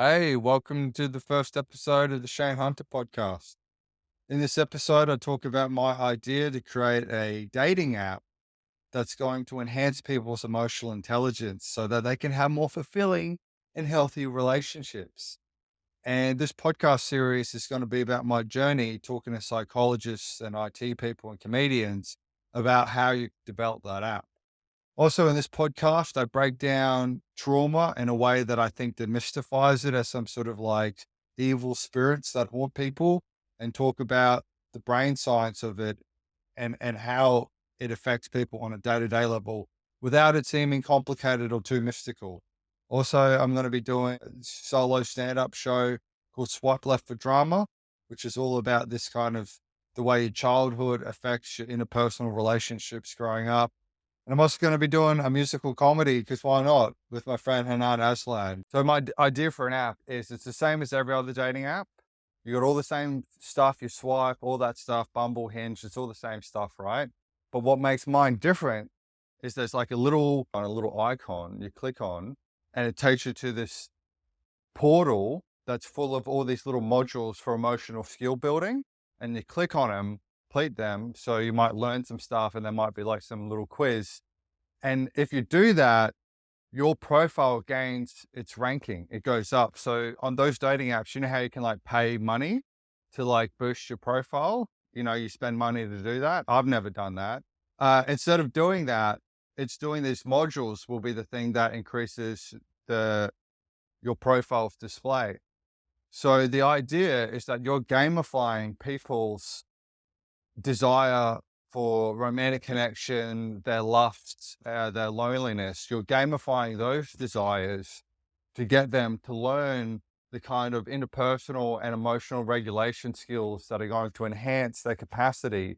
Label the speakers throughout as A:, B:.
A: Hey, welcome to the first episode of the Shayne podcast. In this episode, I talk about my idea to create a dating app that's going to enhance people's emotional intelligence so that they can have more fulfilling and healthy relationships. And this podcast series is going to be about my journey talking to psychologists and IT people and comedians about how you develop that app. Also, in this podcast, I break down trauma in a way that I think demystifies it as some sort of like evil spirits that haunt people and talk about the brain science of it and how it affects people on a day-to-day level without it seeming complicated or too mystical. Also, I'm going to be doing a solo stand-up show called Swipe Left for Drama, which is all about this kind of the way your childhood affects your interpersonal relationships growing up. And I'm also going to be doing a musical comedy because why not with my friend Hanan Aslan. So my idea for an app is it's the same as every other dating app. You got all the same stuff, you swipe, all that stuff, Bumble, Hinge, it's all the same stuff, right? But what makes mine different is there's like a little icon you click on and it takes you to this portal that's full of all these little modules for emotional skill building. And you click on them, complete them. So you might learn some stuff and there might be like some little quiz. And if you do that, your profile gains its ranking. It goes up. So on those dating apps, you know how you can like pay money to like boost your profile? You know, you spend money to do that. I've never done that. Instead of doing that, it's doing these modules will be the thing that increases your profile's display. So the idea is that you're gamifying people's desire for romantic connection, their lusts, their loneliness. You're gamifying those desires to get them to learn the kind of interpersonal and emotional regulation skills that are going to enhance their capacity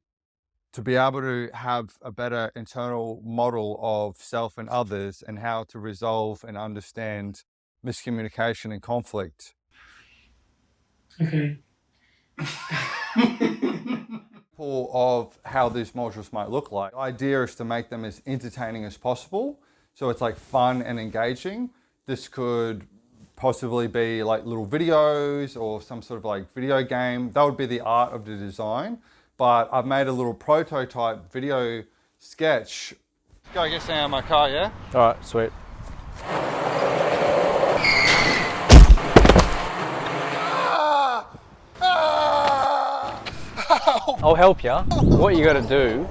A: to be able to have a better internal model of self and others and how to resolve and understand miscommunication and conflict.
B: Okay.
A: Of how these modules might look like. The idea is to make them as entertaining as possible. So it's like fun and engaging. This could possibly be like little videos or some sort of like video game. That would be the art of the design. But I've made a little prototype video sketch. Go get some out of my car, yeah?
C: All right, sweet. I'll help you. What you got to do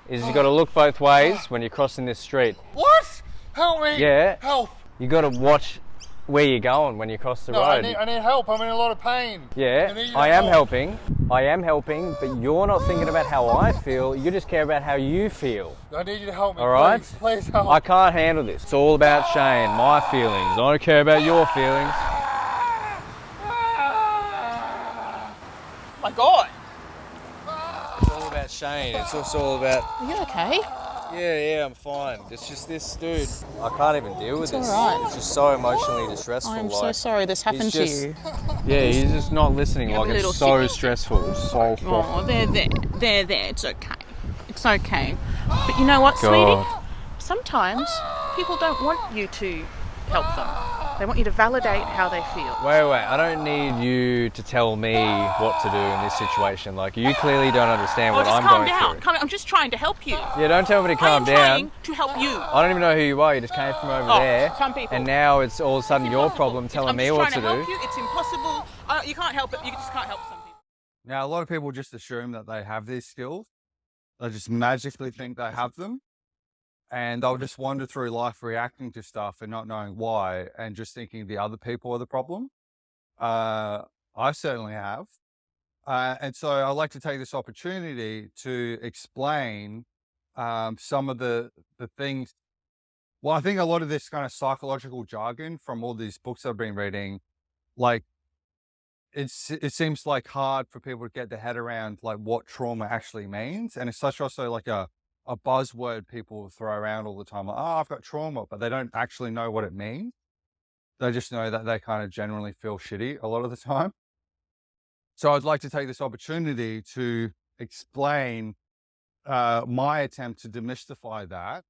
C: is you got to look both ways when you're crossing this street.
A: What? Help me!
C: Yeah.
A: Help!
C: You got to watch where you're going when you cross the road.
A: I need help. I'm in a lot of pain.
C: Yeah, I am helping. I am helping, but you're not thinking about how I feel. You just care about how you feel.
A: I need you to help me.
C: All right?
A: Please help.
C: I can't handle this. It's all about Shayne, my feelings. I don't care about your feelings.
A: My God!
C: It's all about Shayne. It's also all about...
D: Are you okay?
C: Yeah, I'm fine. It's just this dude. I can't even deal with
D: It's
C: this.
D: all right.
C: It's just so emotionally distressful.
D: I'm so sorry this happened to
C: just-
D: you.
C: Yeah, he's just not listening.
D: You have
C: Like,
D: a little
C: it's so
D: sip.
C: stressful. So
D: Oh, they're there. It's okay. It's okay. But you know what,
C: God.
D: sweetie? Sometimes people don't want you to help them. They want you to validate how they feel.
C: Wait. I don't need you to tell me what to do in this situation. Like, you clearly don't understand what
D: just
C: I'm
D: calm
C: going
D: down.
C: through.
D: I'm just trying to help you.
C: Yeah, don't tell me to calm
D: I'm
C: down.
D: trying to help you.
C: I don't even know who you are. You just came from over there.
D: Some people.
C: And now it's all of a sudden
D: It's
C: your
D: impossible.
C: problem telling
D: I'm
C: me
D: just
C: what
D: trying
C: to
D: help
C: do.
D: you. It's impossible. You can't help it. You just can't help some people.
A: Now, a lot of people just assume that they have these skills. They just magically think they have them. And they'll just wander through life reacting to stuff and not knowing why and just thinking the other people are the problem. I certainly have. And so I'd like to take this opportunity to explain some of the things. Well, I think a lot of this kind of psychological jargon from all these books I've been reading, like it seems like hard for people to get their head around like what trauma actually means. And it's such also like a buzzword people throw around all the time. Like, oh, I've got trauma, but they don't actually know what it means. They just know that they kind of generally feel shitty a lot of the time. So I'd like to take this opportunity to explain my attempt to demystify that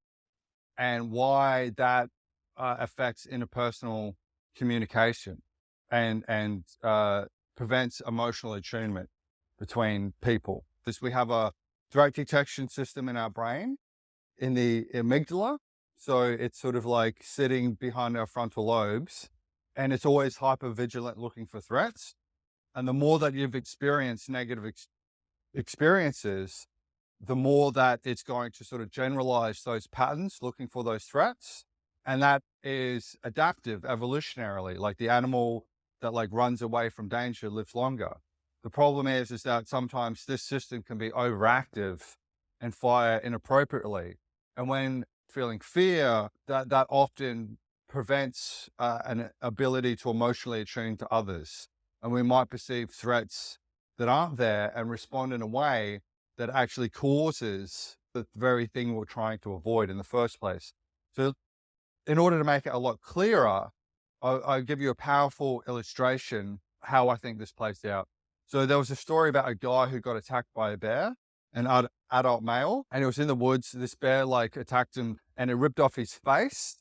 A: and why that affects interpersonal communication. and prevents emotional attunement between people. This, we have a threat detection system in our brain in the amygdala. So it's sort of like sitting behind our frontal lobes, and it's always hyper vigilant looking for threats. And the more that you've experienced negative experiences, the more that it's going to sort of generalize those patterns looking for those threats. And that is adaptive evolutionarily. Like the animal that like runs away from danger lives longer. The problem is that sometimes this system can be overactive and fire inappropriately. And when feeling fear, that often prevents an ability to emotionally attune to others. And we might perceive threats that aren't there and respond in a way that actually causes the very thing we're trying to avoid in the first place. So in order to make it a lot clearer, I'll give you a powerful illustration how I think this plays out. So there was a story about a guy who got attacked by a bear, an adult male, and he was in the woods. This bear like attacked him and it ripped off his face,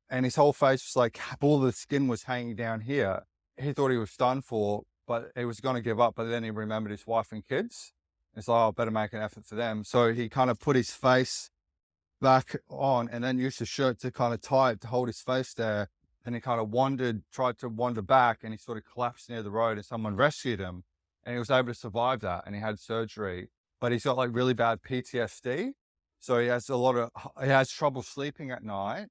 A: and his whole face was like, all the skin was hanging down here. He thought he was done for, but he was going to give up. But then he remembered his wife and kids. It's like, oh, I better make an effort for them. So he kind of put his face back on and then used the shirt to kind of tie it to hold his face there. And he kind of tried to wander back, and he sort of collapsed near the road, and someone rescued him, and he was able to survive that. And he had surgery, but he's got like really bad PTSD. So he has trouble sleeping at night,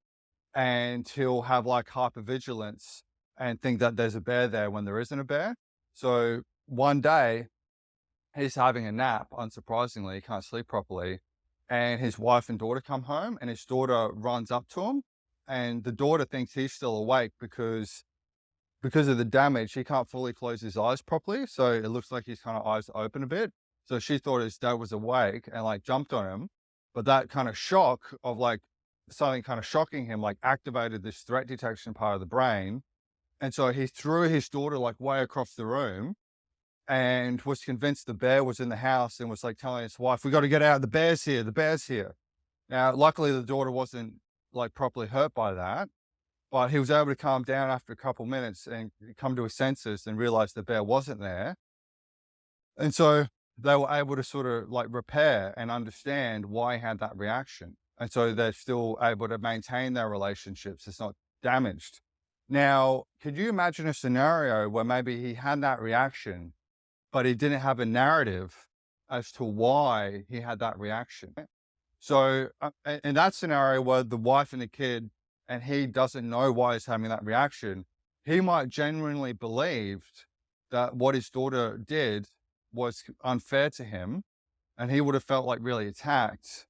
A: and he'll have like hypervigilance and think that there's a bear there when there isn't a bear. So one day he's having a nap, unsurprisingly, he can't sleep properly. And his wife and daughter come home, and his daughter runs up to him, and the daughter thinks he's still awake because of the damage, he can't fully close his eyes properly. So it looks like his kind of eyes open a bit. So she thought his dad was awake and like jumped on him. But that kind of shock of like something kind of shocking him, like activated this threat detection part of the brain. And so he threw his daughter like way across the room and was convinced the bear was in the house, and was like telling his wife, "We got to get out. The bear's here. The bear's here." Now, luckily the daughter wasn't like properly hurt by that, but he was able to calm down after a couple minutes and come to his senses and realize the bear wasn't there. And so they were able to sort of like repair and understand why he had that reaction. And so they're still able to maintain their relationships. It's not damaged. Now, could you imagine a scenario where maybe he had that reaction, but he didn't have a narrative as to why he had that reaction? So in that scenario where the wife and the kid, and he doesn't know why he's having that reaction, he might genuinely believed that what his daughter did was unfair to him, and he would have felt like really attacked.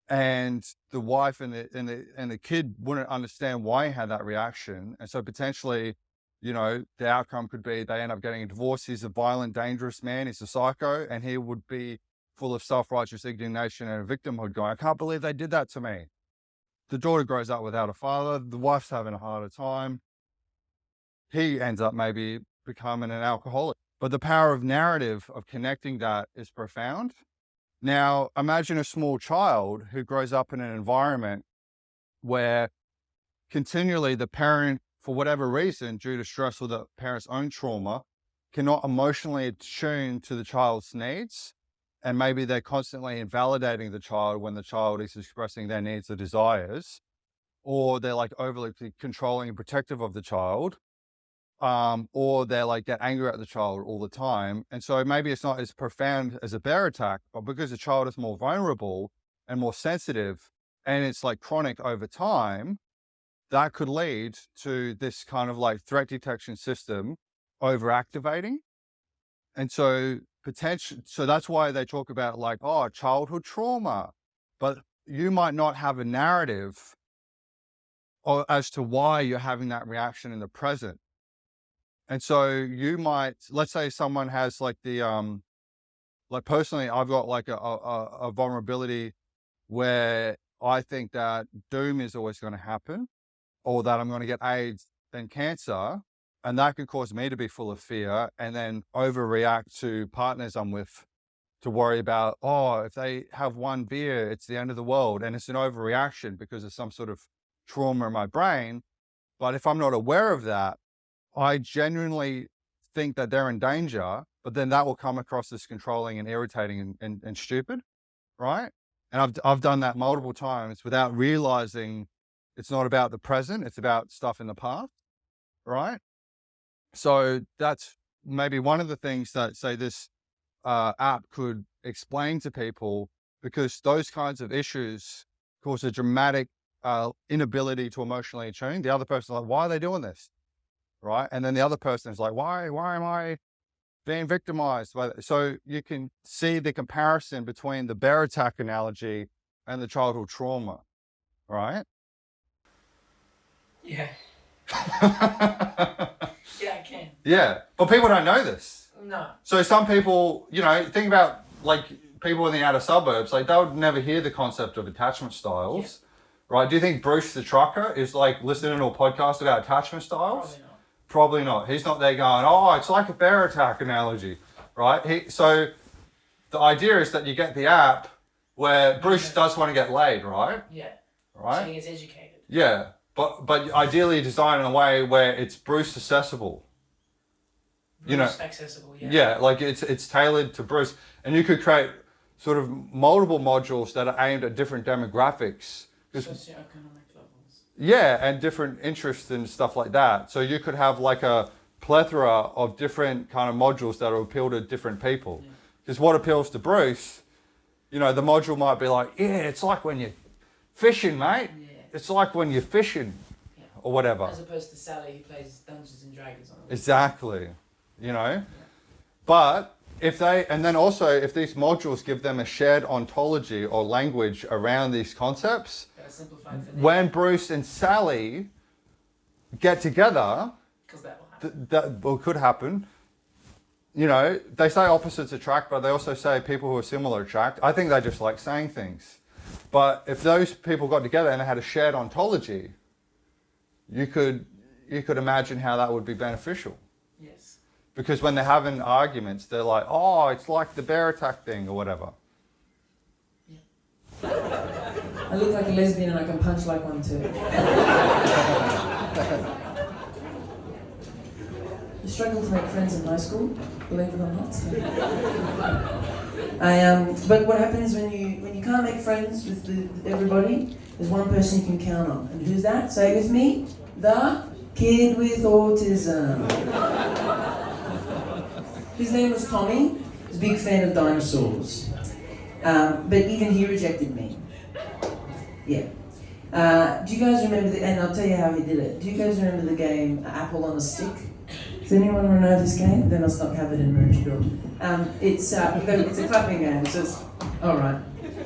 A: And the wife and the kid wouldn't understand why he had that reaction. And so potentially, the outcome could be they end up getting a divorce. He's a violent, dangerous man. He's a psycho, and he would be full of self-righteous indignation and a victimhood going, "I can't believe they did that to me." The daughter grows up without a father. The wife's having a harder time. He ends up maybe becoming an alcoholic. But the power of narrative, of connecting that, is profound. Now, imagine a small child who grows up in an environment where continually the parent, for whatever reason, due to stress or the parent's own trauma, cannot emotionally attune to the child's needs. And maybe they're constantly invalidating the child when the child is expressing their needs or desires, or they're like overly controlling and protective of the child, or they're like get angry at the child all the time. And so maybe it's not as profound as a bear attack, but because the child is more vulnerable and more sensitive, and it's like chronic over time, that could lead to this kind of like threat detection system overactivating. And so so that's why they talk about like, oh, childhood trauma, but you might not have a narrative as to why you're having that reaction in the present. And so you might, let's say someone has like like personally, I've got like a vulnerability where I think that doom is always going to happen, or that I'm going to get AIDS and cancer. And that could cause me to be full of fear and then overreact to partners I'm with, to worry about, oh, if they have one beer, it's the end of the world. And it's an overreaction because of some sort of trauma in my brain. But if I'm not aware of that, I genuinely think that they're in danger, but then that will come across as controlling and irritating and stupid, right? And I've done that multiple times without realizing it's not about the present, it's about stuff in the past, right? So that's maybe one of the things that, say, this app could explain to people, because those kinds of issues cause a dramatic inability to emotionally attune. The other person's like, why are they doing this? Right? And then the other person is like, why am I being victimized? So you can see the comparison between the bear attack analogy and the childhood trauma, right?
B: Yeah. Yeah, I can.
A: Yeah, but people don't know this.
B: No.
A: So some people, think about like people in the outer suburbs, like they would never hear the concept of attachment styles, right? Do you think Bruce the trucker is like listening to a podcast about attachment styles?
B: Probably not.
A: Probably not. He's not there going, oh, it's like a bear attack analogy, right? So the idea is that you get the app where Bruce does want to get laid, right?
B: Yeah.
A: Right?
B: So he gets educated.
A: Yeah, but ideally designed in a way where it's Bruce accessible.
B: Bruce accessible, yeah.
A: Yeah, like it's tailored to Bruce, and you could create sort of multiple modules that are aimed at different demographics.
B: Socioeconomic levels.
A: Yeah, and different interests and stuff like that. So you could have like a plethora of different kind of modules that will appeal to different people. Because what appeals to Bruce, the module might be like, yeah, it's like when you're fishing, mate.
B: Yeah.
A: It's like when you're fishing, or whatever.
B: As opposed to Sally, who plays Dungeons and Dragons on it.
A: Exactly. But if these modules give them a shared ontology or language around these concepts, when Bruce and Sally get together,
B: because that will happen.
A: That could happen. They say opposites attract, but they also say people who are similar attract. I think they just like saying things. But if those people got together and they had a shared ontology, you could imagine how that would be beneficial.
B: Yes.
A: Because when they're having arguments, they're like, oh, it's like the bear attack thing or whatever.
B: Yeah. I look like a lesbian and I can punch like one too. You struggle to make friends in high school, believe it or not. But what happens when you can't make friends with everybody, there's one person you can count on. And who's that? Say it with me. The kid with autism. His name was Tommy. He's a big fan of dinosaurs. But even he rejected me. Yeah. Do you guys remember and I'll tell you how he did it. Do you guys remember the game Apple on a Stick? Does anyone know this game? Then I'll stop having it in Merchidor. It's a clapping game. So it's alright.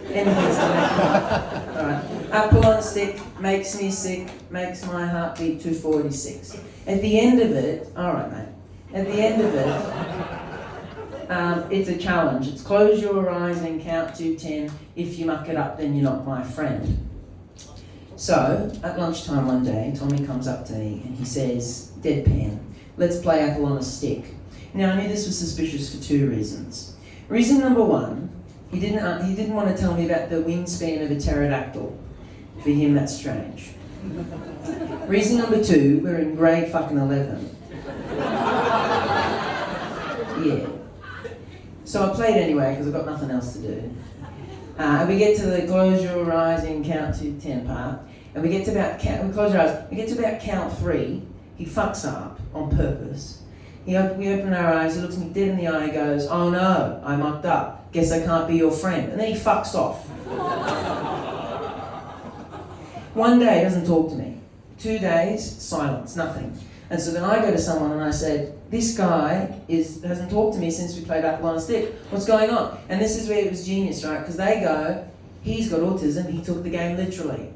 B: Anything's to make me laugh. Alright. Apple on a stick makes me sick, makes my heart beat 246. At the end of it, alright mate. At the end of it, it's a challenge. It's close your eyes and count to 10. If you muck it up, then you're not my friend. So, at lunchtime one day, Tommy comes up to me and he says, deadpan, let's play Apple on a Stick. Now, I knew this was suspicious for two reasons. Reason number one, he didn't want to tell me about the wingspan of a pterodactyl. For him, that's strange. Reason number two, we're in grade fucking 11. Yeah. So I played anyway because I've got nothing else to do. We get to the close your eyes and count to 10 part, and we get to about close your eyes. We get to about count 3. He fucks up on purpose. We open our eyes. He looks me dead in the eye. And goes, "Oh no, I mucked up. Guess I can't be your friend." And then he fucks off. One day, he doesn't talk to me. 2 days, silence, nothing. And so then I go to someone and I said, this guy hasn't talked to me since we played Apple on a Stick. What's going on? And this is where it was genius, right? Because they go, he's got autism, he took the game literally.